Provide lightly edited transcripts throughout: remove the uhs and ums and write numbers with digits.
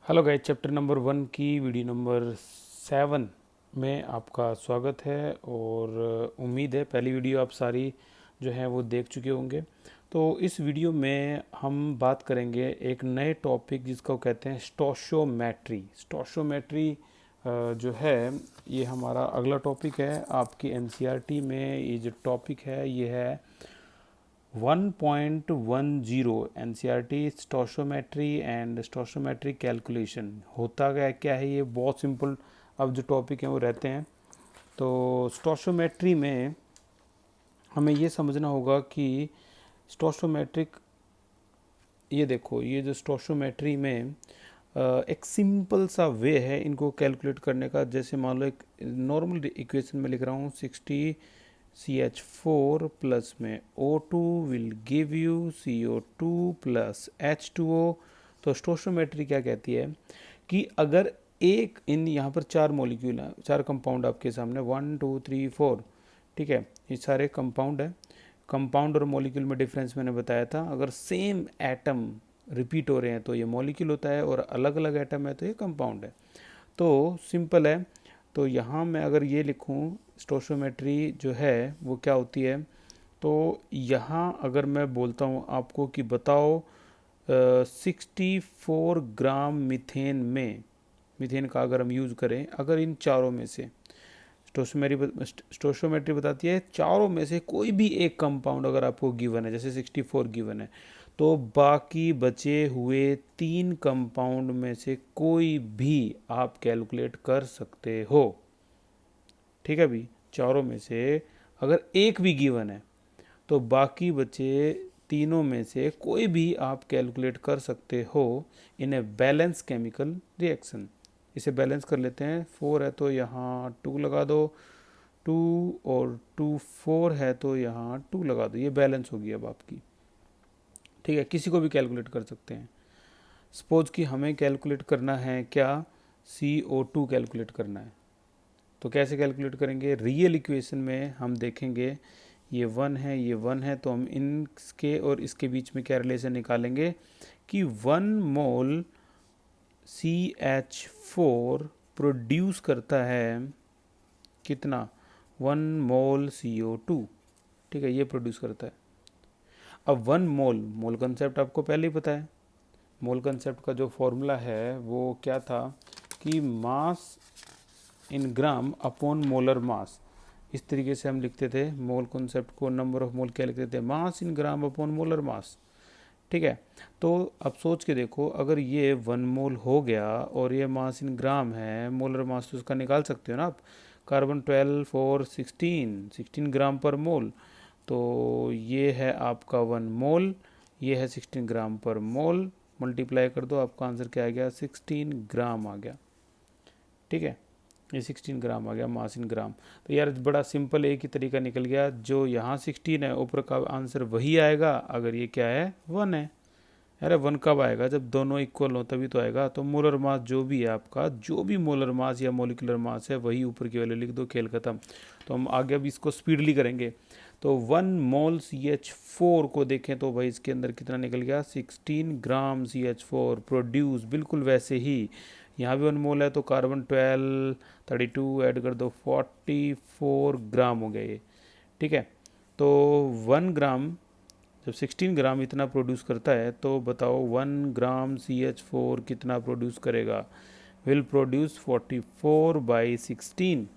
Hello guys, chapter number 1 की video number 7 में आपका स्वागत है। और उम्मीद है पहली वीडियो आप सारी जो है वो देख चुके होंगे। तो इस वीडियो में हम बात करेंगे एक नए टॉपिक जिसको कहते हैं स्टोशियोमेट्री। स्टोशियोमेट्री जो है ये हमारा अगला टॉपिक है। आपकी एनसीईआरटी में ये जो टॉपिक है ये है 1.10 NCERT stoichiometry and stoichiometry calculation. होता क्या है, ये बहुत सिंपल अब जो टॉपिक हैं वो रहते हैं। तो स्टोशियोमेट्री में हमें ये समझना होगा कि स्टोशियोमेट्रिक, ये देखो, ये जो स्टोशियोमेट्री में एक सिंपल सा वे है इनको कैलकुलेट करने का। जैसे मान लो एक नॉर्मल इक्वेशन में लिख रहा हूँ 60CH4 प्लस में O2 will give you CO2 plus H2O। तो स्टोशियोमेट्री क्या कहती है कि अगर एक इन यहाँ पर चार मॉलिक्यूल हैं, चार कंपाउंड आपके सामने 1 2 3 4, ठीक है, ये सारे कंपाउंड है। कंपाउंड और मॉलिक्यूल में डिफरेंस मैंने बताया था। अगर सेम एटम रिपीट हो रहे हैं तो ये मॉलिक्यूल होता है, और अलग अलग एटम है तो ये कंपाउंड है। तो सिंपल है। तो यहाँ मैं अगर ये लिखूँ स्टोशियोमेट्री जो है वो क्या होती है, तो यहाँ अगर मैं बोलता हूँ आपको कि बताओ 64 ग्राम मीथेन में, मीथेन का अगर हम यूज़ करें, अगर इन चारों में से स्टोशियोमेट्री बताती है चारों में से कोई भी एक कंपाउंड अगर आपको गिवन है, जैसे 64 गिवन है, तो बाकी बचे हुए तीन कंपाउंड में से कोई भी आप कैलकुलेट कर सकते हो। ठीक है भी, चारों में से अगर एक भी गिवन है तो बाकी बचे तीनों में से कोई भी आप कैलकुलेट कर सकते हो इन ए बैलेंस केमिकल रिएक्शन। इसे बैलेंस कर लेते हैं। 4 है तो यहाँ 2 लगा दो, 2 और 2 4 है तो यहाँ 2 लगा दो। ये बैलेंस होगी अब आपकी। ठीक है, किसी को भी कैलकुलेट कर सकते हैं। सपोज कि हमें कैलकुलेट करना है क्या, CO2 कैलकुलेट करना है। तो कैसे कैलकुलेट करेंगे, रियल इक्वेशन में हम देखेंगे ये 1 है, ये 1 है, तो हम इनके और इसके बीच में क्या रिलेशन निकालेंगे कि 1 मोल CH4 प्रोड्यूस करता है कितना, 1 मोल CO2। ठीक है, ये प्रोड्यूस करता है। अब 1 मोल, मोल कंसेप्ट आपको पहले ही पता है। मोल कंसेप्ट का जो फॉर्मूला है वो क्या था कि मास in gram upon molar mass. इस तरीके से हम लिखते थे मोल कॉन्सेप्ट को। नंबर ऑफ मोल क्या लिखते थे, मास in gram upon molar mass. ठीक है, तो अब सोच के देखो, अगर ये 1 मोल हो गया और ये मास इन ग्राम है, मोलर मास तो उसका निकाल सकते हो ना आप। कार्बन 12 और 16 ग्राम पर मोल। तो ये है आपका 1 मोल, ये है 16 ग्राम पर मोल। मल्टीप्लाई कर दो, आपका आंसर क्या आ गया, 16 ग्राम आ गया। ठीक है, ये 16 ग्राम आ गया मास इन ग्राम। तो यार बड़ा सिंपल एक ही तरीका निकल गया। जो यहाँ 16 है ऊपर का आंसर वही आएगा अगर ये क्या है, 1 है। अरे 1 कब आएगा, जब दोनों इक्वल हो तभी तो आएगा। तो मोलर मास जो भी है आपका, जो भी मोलर मास या मोलिकुलर मास है वही ऊपर की वैल्यू लिख दो, खेल खत्म। तो हम आगे अब इसको स्पीडली करेंगे। तो 1 मोल CH4 को देखें तो भाई इसके अंदर कितना निकल गया, 16 ग्राम CH4 प्रोड्यूस। बिल्कुल वैसे ही यहाँ भी 1 मोल है तो कार्बन 12 32 ऐड कर दो, 44 ग्राम हो गया ये। ठीक है, तो 1 ग्राम जब 16 ग्राम इतना प्रोड्यूस करता है तो बताओ 1 ग्राम CH4 कितना प्रोड्यूस करेगा, विल प्रोड्यूस 44/16।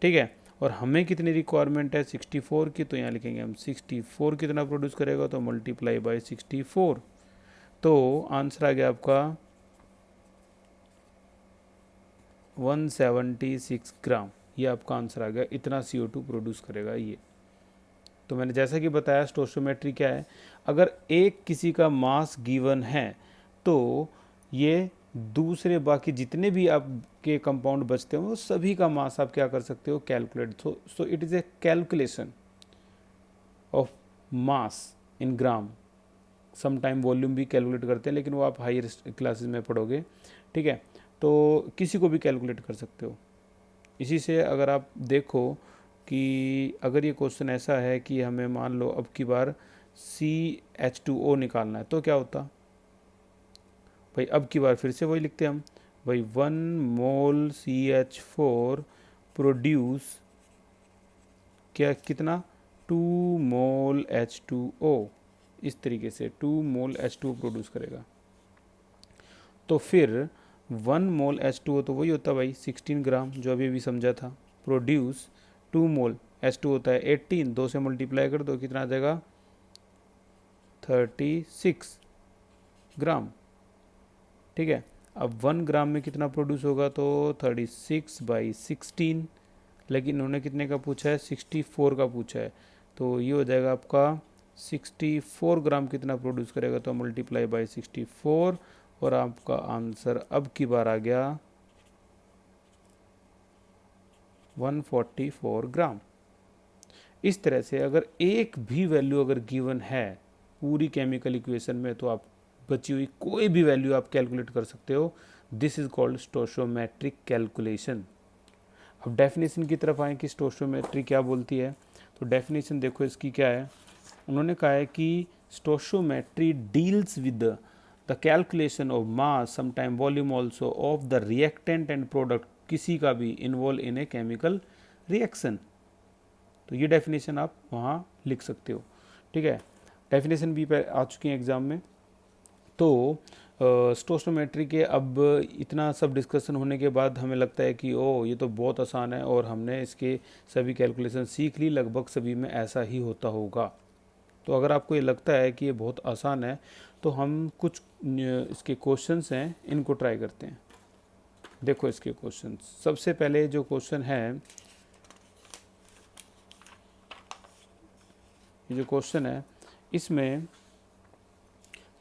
ठीक है, और हमें कितनी रिक्वायरमेंट है 64 की, तो यहाँ लिखेंगे हम 64 कितना प्रोड्यूस करेगा तो मल्टीप्लाई बाई 64। तो आंसर आ गया आपका 176 ग्राम। ये आपका आंसर आ गया, इतना CO2 प्रोड्यूस करेगा ये। तो मैंने जैसा कि बताया स्टोशियोमेट्री क्या है, अगर एक किसी का मास गिवन है तो ये दूसरे बाकी जितने भी आपके कंपाउंड बचते हो सभी का मास आप क्या कर सकते हो, calculate. So it is a calculation of mass in gram. Some time volume भी कैलकुलेट करते हैं लेकिन वो आप हायर क्लासेस में पढ़ोगे। ठीक है, तो किसी को भी कैलकुलेट कर सकते हो। इसी से अगर आप देखो कि अगर ये क्वेश्चन ऐसा है कि हमें मान लो अब की बार CH2O निकालना है तो क्या होता, भाई अब की बार फिर से वही लिखते हैं हम भाई 1 मोल CH4 प्रोड्यूस क्या कितना 2 मोल H2O, इस तरीके से 2 मोल H2O प्रोड्यूस करेगा। तो फिर 1 मोल H2O तो वही होता है भाई 16 ग्राम जो अभी भी समझा था, प्रोड्यूस 2 मोल H2 होता है 18, 2 से मल्टीप्लाई कर दो कितना आ जाएगा 36 ग्राम। ठीक है, अब 1 ग्राम में कितना प्रोड्यूस होगा तो 36/16, लेकिन उन्होंने कितने का पूछा है 64 का पूछा है, तो ये हो जाएगा आपका 64 ग्राम कितना प्रोड्यूस करेगा तो मल्टीप्लाई बाय 64 और आपका आंसर अब की बार आ गया 144 ग्राम। इस तरह से अगर एक भी वैल्यू अगर गिवन है पूरी केमिकल इक्वेशन में तो आप बची हुई कोई भी वैल्यू आप कैलकुलेट कर सकते हो। This is called stoichiometric calculation. अब डेफिनेशन की तरफ आए कि स्टोइचोमेट्री क्या बोलती है, तो डेफिनेशन देखो इसकी क्या है। उन्होंने कहा है कि stoichiometry deals with the calculation of mass sometime volume also of the reactant and product किसी का भी involve in a chemical reaction. तो ये डेफिनेशन आप वहाँ लिख सकते हो। ठीक है, डेफिनेशन भी आ चुकी है एग्जाम में। तो स्टोइचोमेट्री के अब इतना सब डिस्कशन होने के बाद हमें लगता है कि ओ ये तो बहुत आसान है और हमने इसके सभी कैलकुलेशन सीख ली, लगभग सभी में ऐसा ही होता होगा। तो अगर आपको ये लगता है कि ये बहुत आसान है तो हम कुछ इसके क्वेश्चंस हैं इनको ट्राई करते हैं। देखो इसके क्वेश्चंस, सबसे पहले जो क्वेश्चन है, ये जो क्वेश्चन है इसमें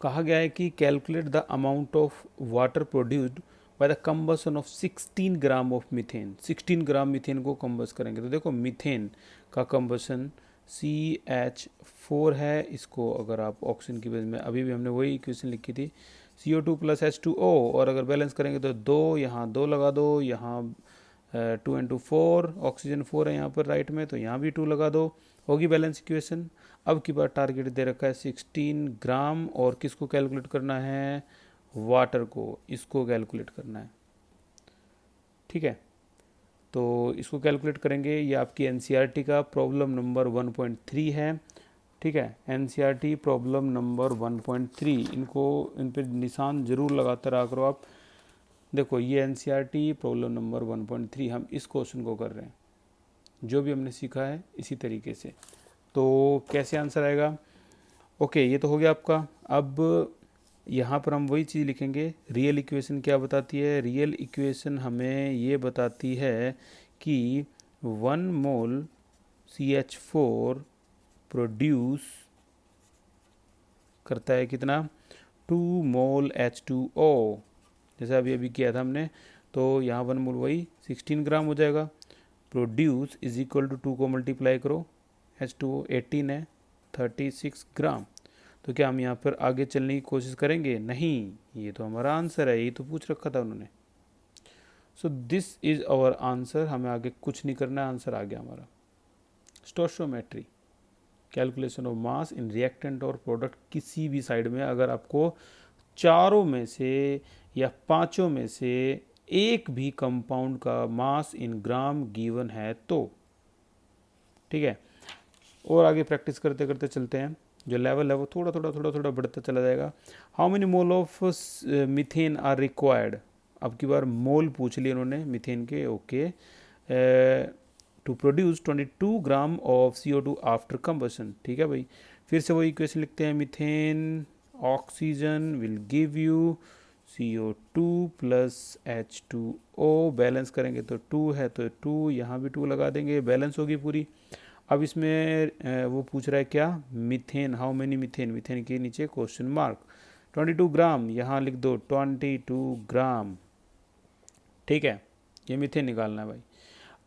कहा गया है कि calculate the amount of water produced by the combustion of 16 gram of methane. 16 gram methane को कंबस करेंगे तो देखो मीथेन का कंबसन CH4 है, इसको अगर आप ऑक्सीजन की वजह में अभी भी हमने वही इक्वेशन लिखी थी CO2 + H2O, और अगर बैलेंस करेंगे तो 2 यहाँ 2 लगा दो, यहाँ 2 × 4 ऑक्सीजन 4 है यहाँ पर राइट में तो यहाँ भी 2 लगा दो, होगी बैलेंस इक्वेशन। अब की बार टारगेट दे रखा है 16 ग्राम और किसको कैलकुलेट करना है, वाटर को, इसको कैलकुलेट करना है। ठीक है, तो इसको कैलकुलेट करेंगे, ये आपकी NCERT का प्रॉब्लम नंबर 1.3 है। ठीक है, NCERT प्रॉब्लम नंबर 1.3, इनको इन पर निशान जरूर लगाते रहा करो आप। देखो ये NCERT प्रॉब्लम नंबर 1.3 हम इस क्वेश्चन को कर रहे हैं, जो भी हमने सीखा है इसी तरीके से। तो कैसे आंसर आएगा, ओके ये तो हो गया आपका। अब यहाँ पर हम वही चीज़ लिखेंगे, रियल इक्वेशन क्या बताती है, रियल इक्वेशन हमें ये बताती है कि 1 मोल CH4 प्रोड्यूस करता है कितना 2 मोल H2O, जैसे अभी अभी किया था हमने। तो यहाँ 1 मोल वही 16 ग्राम हो जाएगा, प्रोड्यूस इज इक्वल टू 2 को मल्टीप्लाई करो, H2O 18 है 36 ग्राम। तो क्या हम यहाँ पर आगे चलने की कोशिश करेंगे, नहीं, ये तो हमारा आंसर है, ये तो पूछ रखा था उन्होंने। So this is our answer, हमें आगे कुछ नहीं करना है, आंसर आ गया हमारा। Stoichiometry calculation of mass in reactant और प्रोडक्ट किसी भी साइड में, अगर आपको चारों में से या पांचों में से एक भी कंपाउंड का मास इन ग्राम गिवन है तो। ठीक है, और आगे प्रैक्टिस करते करते चलते हैं, जो लेवल है वो थोड़ा थोड़ा बढ़ता चला जाएगा। How many mole of methane are required, अब की बार मोल पूछ लिए उन्होंने मीथेन के, okay, to produce 22 gram of CO2 after combustion. ठीक है भाई, फिर से वही इक्वेशन लिखते हैं, methane oxygen will give you CO2 + H2O, balance करेंगे तो 2 है तो 2, यहाँ भी 2 लगा देंगे, बैलेंस होगी पूरी। अब इसमें वो पूछ रहा है क्या, methane, how many methane, methane के नीचे क्वेश्चन मार्क, 22 ग्राम, यहाँ लिख दो 22 ग्राम। ठीक है, ये मीथेन निकालना है भाई।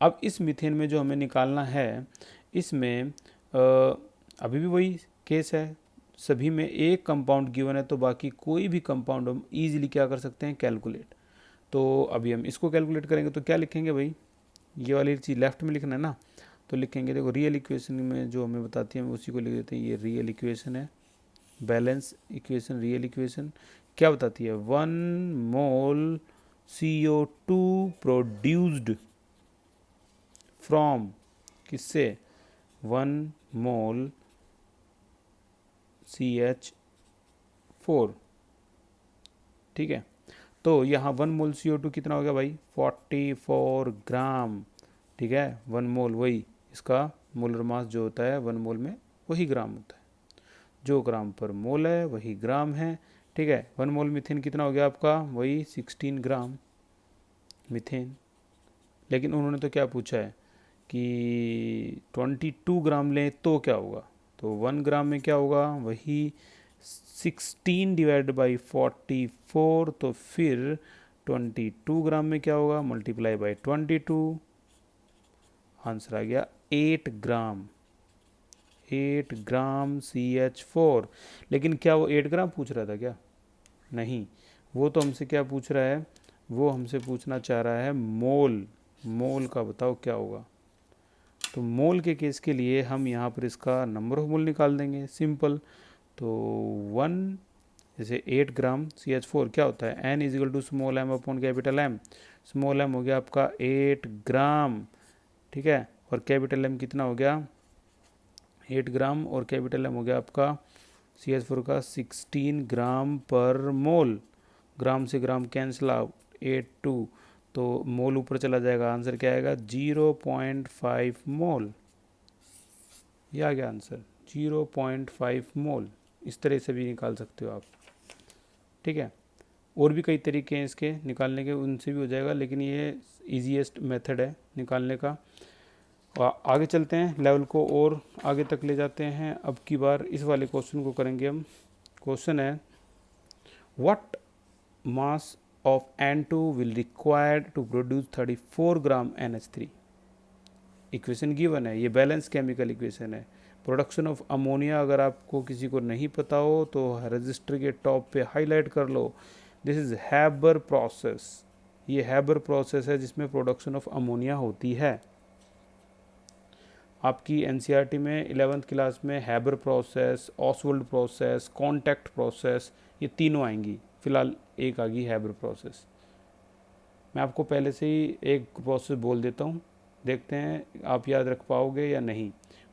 अब इस मीथेन में जो हमें निकालना है, इसमें अभी भी वही केस है, सभी में एक कंपाउंड गिवन है तो बाकी कोई भी कंपाउंड हम ईजिली क्या कर सकते हैं, कैलकुलेट। तो अभी हम इसको कैलकुलेट करेंगे तो क्या लिखेंगे भाई, ये वाली चीज़ लेफ्ट में लिखना है ना, तो लिखेंगे, देखो रियल इक्वेशन में जो हमें बताती है हम उसी को लिख देते हैं, ये रियल इक्वेशन है, बैलेंस इक्वेशन, रियल इक्वेशन, क्या बताती है? 1 मोल CO2 प्रोड्यूस्ड फ्रॉम, किससे? 1 मोल CH4। ठीक है, तो यहाँ 1 मोल CO2 कितना हो गया भाई? 44 ग्राम। ठीक है, 1 मोल वही इसका मोलर मास जो होता है 1 मोल में वही ग्राम होता है, जो ग्राम पर मोल है वही ग्राम है। ठीक है, 1 मोल मीथेन कितना हो गया आपका? वही 16 ग्राम मीथेन। लेकिन उन्होंने तो क्या पूछा है कि 22 ग्राम लें तो क्या होगा? तो 1 ग्राम में क्या होगा? वही 16/44। तो फिर 22 ग्राम में क्या होगा? मल्टीप्लाई बाई 22, आंसर आ गया 8 ग्राम। 8 ग्राम CH4। लेकिन क्या वो 8 ग्राम पूछ रहा था क्या? नहीं, वो तो हमसे क्या पूछ रहा है? वो हमसे पूछना चाह रहा है मोल। मोल का बताओ क्या होगा? तो मोल के केस के लिए हम यहाँ पर इसका नंबर ऑफ मोल निकाल देंगे, सिंपल। तो 1, जैसे 8 ग्राम CH4 क्या होता है? N equal to small m upon capital M। Small m हो गया आपका 8 ग्राम। ठीक है, और कैपिटल M कितना हो गया? 8 ग्राम, और कैपिटल M हो गया आपका CH4 का 16 ग्राम पर मोल। ग्राम से ग्राम कैंसिल आउट, 82, तो मोल ऊपर चला जाएगा, आंसर क्या आएगा? 0.5 मोल। ये आ गया आंसर, 0.5 मोल। इस तरह से भी निकाल सकते हो आप। ठीक है, और भी कई तरीके हैं इसके निकालने के, उनसे भी हो जाएगा, लेकिन ये ईजीएस्ट मेथड है निकालने का। आगे चलते हैं, लेवल को और आगे तक ले जाते हैं। अब की बार इस वाले क्वेश्चन को करेंगे हम। क्वेश्चन है, what mass of N2 will required to produce 34 gram NH3। Equation given है, ये बैलेंस केमिकल इक्वेशन है। प्रोडक्शन ऑफ अमोनिया अगर आपको किसी को नहीं पता हो तो रजिस्टर के टॉप पे हाईलाइट कर लो, दिस इज हैबर प्रोसेस। ये हैबर प्रोसेस है जिसमें प्रोडक्शन ऑफ अमोनिया होती है। आपकी एनसीईआरटी में 11th क्लास में Haber process, Ostwald process, contact process, ये तीनों आएंगी। फिलहाल एक आ गई हैबर प्रोसेस। मैं आपको पहले से ही एक प्रोसेस बोल देता हूँ, देखते हैं आप याद रख पाओगे या नहीं।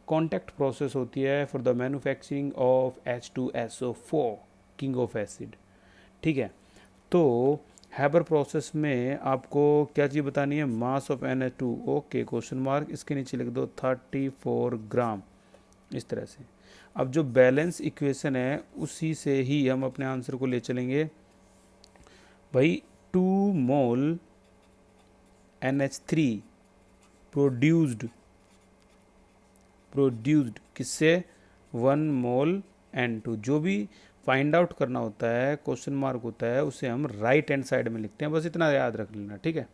कॉन्टैक्ट प्रोसेस होती है for the manufacturing of H2SO4, king of acid. ठीक है, तो हैबर प्रोसेस में आपको क्या चीज़ बतानी है? Mass of NH2। Okay, question mark, इसके नीचे लिख दो 34 ग्राम, इस तरह से। अब जो बैलेंस इक्वेशन है उसी से ही हम अपने आंसर को ले चलेंगे भाई। 2 मोल NH3 प्रोड्यूस्ड किससे? 1 मोल N2। जो भी फाइंड आउट करना होता है, क्वेश्चन मार्क होता है, उसे हम राइट हैंड साइड में लिखते हैं, बस इतना याद रख लेना। ठीक है,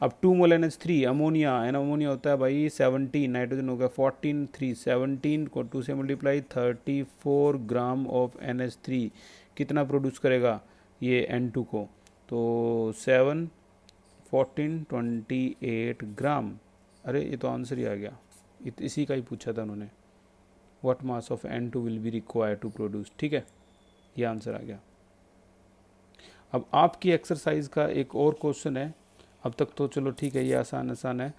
अब 2 मोल NH3 अमोनिया, एन अमोनिया होता है भाई 17, नाइट्रोजन हो गया 14, 3 17 को 2 से मल्टीप्लाई, 34 ग्राम ऑफ NH3 कितना प्रोड्यूस करेगा ये N2 को? तो 7 14 28 ग्राम। अरे ये तो आंसर ही आ गया, इसी का ही पूछा था उन्होंने, what mass of N2 will be required to produce. ठीक है, ये आंसर आ गया। अब आपकी एक्सरसाइज का एक और क्वेश्चन है। अब तक तो चलो ठीक है, ये आसान आसान है।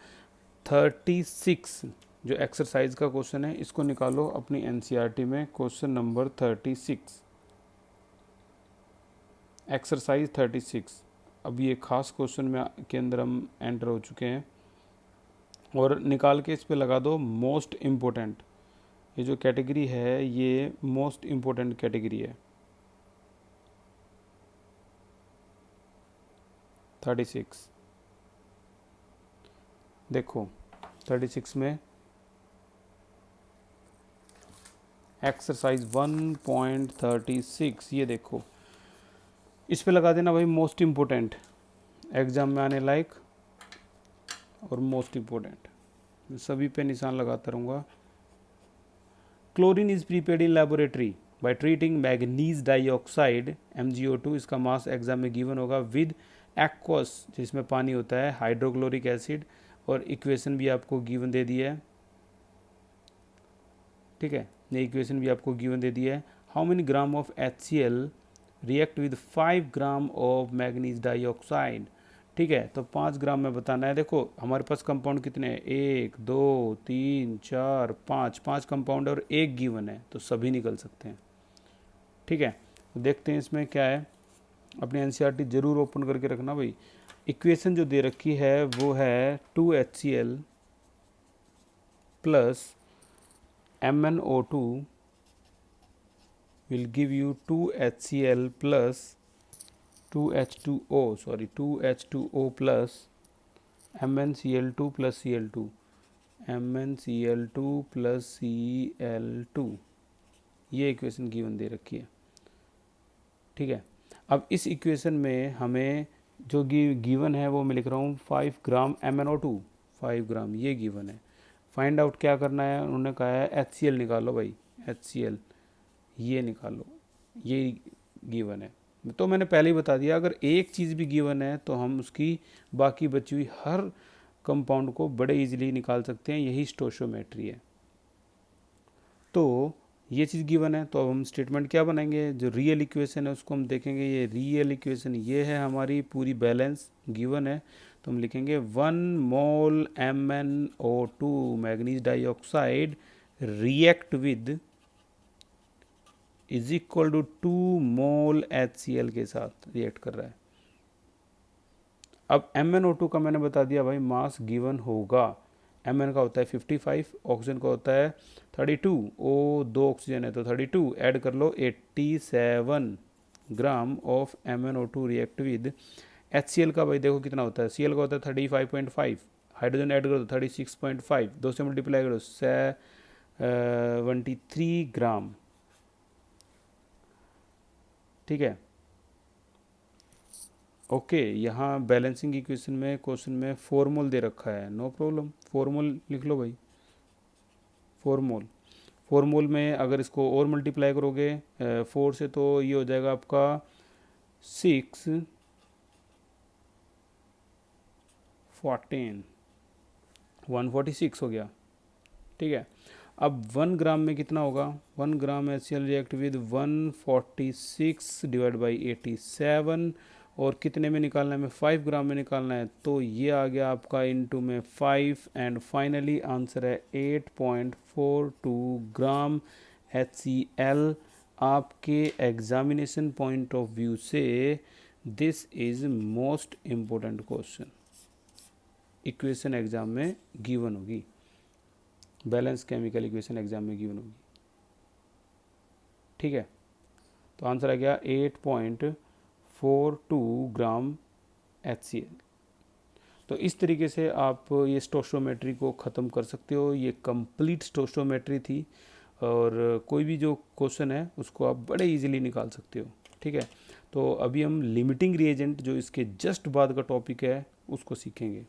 36 जो एक्सरसाइज का क्वेश्चन है, इसको निकालो अपनी एनसीईआरटी में। Question number 36, exercise 36। अब ये खास क्वेश्चन में के अंदर हम एंटर हो चुके हैं, और निकाल के इस पे लगा दो मोस्ट इम्पोर्टेंट। ये जो कैटेगरी है ये मोस्ट इम्पोर्टेंट कैटेगरी है। 36 देखो, 36 में एक्सरसाइज 1.36, ये देखो, इस पे लगा देना भाई मोस्ट इम्पोर्टेंट, एग्जाम में आने लायक और मोस्ट इम्पोर्टेंट, सभी पे निशान लगाता रहूँगा। Chlorine is prepaid in laboratory by treating manganese dioxide MgO2। इसका मास एग्जाम में गिवन होगा विद एक्वस, जिसमें पानी होता है, हाइड्रोक्लोरिक एसिड, और इक्वेशन भी आपको गिवन दे दी है। ठीक है, ये इक्वेशन भी आपको गिवन दे दी है। How many gram of HCl react with 5 gram of manganese dioxide. ठीक है, तो 5 ग्राम में बताना है। देखो हमारे पास कंपाउंड कितने हैं, 1 2 3 4 5, 5 कंपाउंड और एक गिवन है, तो सभी निकल सकते हैं। ठीक है, देखते हैं इसमें क्या है। अपनी एनसीईआरटी जरूर ओपन करके रखना भाई। इक्वेशन जो दे रखी है वो है 2HCl plus MnO2 will give you 2HCl plus 2H2O plus MnCl2 plus Cl2, MnCl2 plus Cl2, ये इक्वेशन गिवन दे रखी है। ठीक है, अब इस इक्वेशन में हमें जो गिवन है वो मैं लिख रहा हूँ 5 ग्राम MnO2, 5 ग्राम ये गिवन है। फाइंड आउट क्या करना है, उन्होंने कहा है HCl निकालो भाई, HCl ये निकालो, ये गिवन है। तो मैंने पहले ही बता दिया, अगर एक चीज़ भी गिवन है तो हम उसकी बाकी बची हुई हर कंपाउंड को बड़े इजीली निकाल सकते हैं, यही स्टोशियोमेट्री है। तो ये चीज़ गिवन है, तो अब हम स्टेटमेंट क्या बनाएंगे, जो रियल इक्वेशन है उसको हम देखेंगे। ये रियल इक्वेशन ये है हमारी, पूरी बैलेंस गिवन है, तो हम लिखेंगे 1 mole MnO2 manganese dioxide react with is equal to 2 mole HCl के साथ रिएक्ट कर रहा है। अब MnO2 का मैंने बता दिया भाई, मास गिवन होगा। Mn का होता है 55, ऑक्सीजन का होता है 32, O 2 ऑक्सीजन है तो 32, ऐड कर लो 87 gram of MnO2 react with HCl का भाई देखो कितना होता है, Cl का होता है 35.5, हाइड्रोजन ऐड करो तो 36.5, 2 से मल्टीप्लाई करो 73 ग्राम। ठीक है, ओके यहाँ बैलेंसिंग इक्वेशन में क्वेश्चन में 4 मोल दे रखा है, नो प्रॉब्लम, 4 मोल लिख लो भाई। 4 मोल में अगर इसको और मल्टीप्लाई करोगे 4 से तो ये हो जाएगा आपका 6 14 146 हो गया। ठीक है, अब 1 ग्राम में कितना होगा, 1 ग्राम HCl react with 146 divide by 87, और कितने में निकालना है, 5 ग्राम में निकालना है, तो ये आ गया आपका इनटू में 5, एंड फाइनली आंसर है 8.42 ग्राम HCl। आपके एग्जामिनेशन पॉइंट ऑफ व्यू से this is most important question, equation exam में गिवन होगी, बैलेंस केमिकल इक्वेशन एग्जाम में गिवन होगी। ठीक है, तो आंसर आ गया 8.42 ग्राम HCl। तो इस तरीके से आप ये स्टोशियोमेट्री को ख़त्म कर सकते हो। ये कंप्लीट स्टोशियोमेट्री थी, और कोई भी जो क्वेश्चन है उसको आप बड़े इजीली निकाल सकते हो। ठीक है, तो अभी हम लिमिटिंग रिएजेंट जो इसके जस्ट बाद का टॉपिक है उसको सीखेंगे।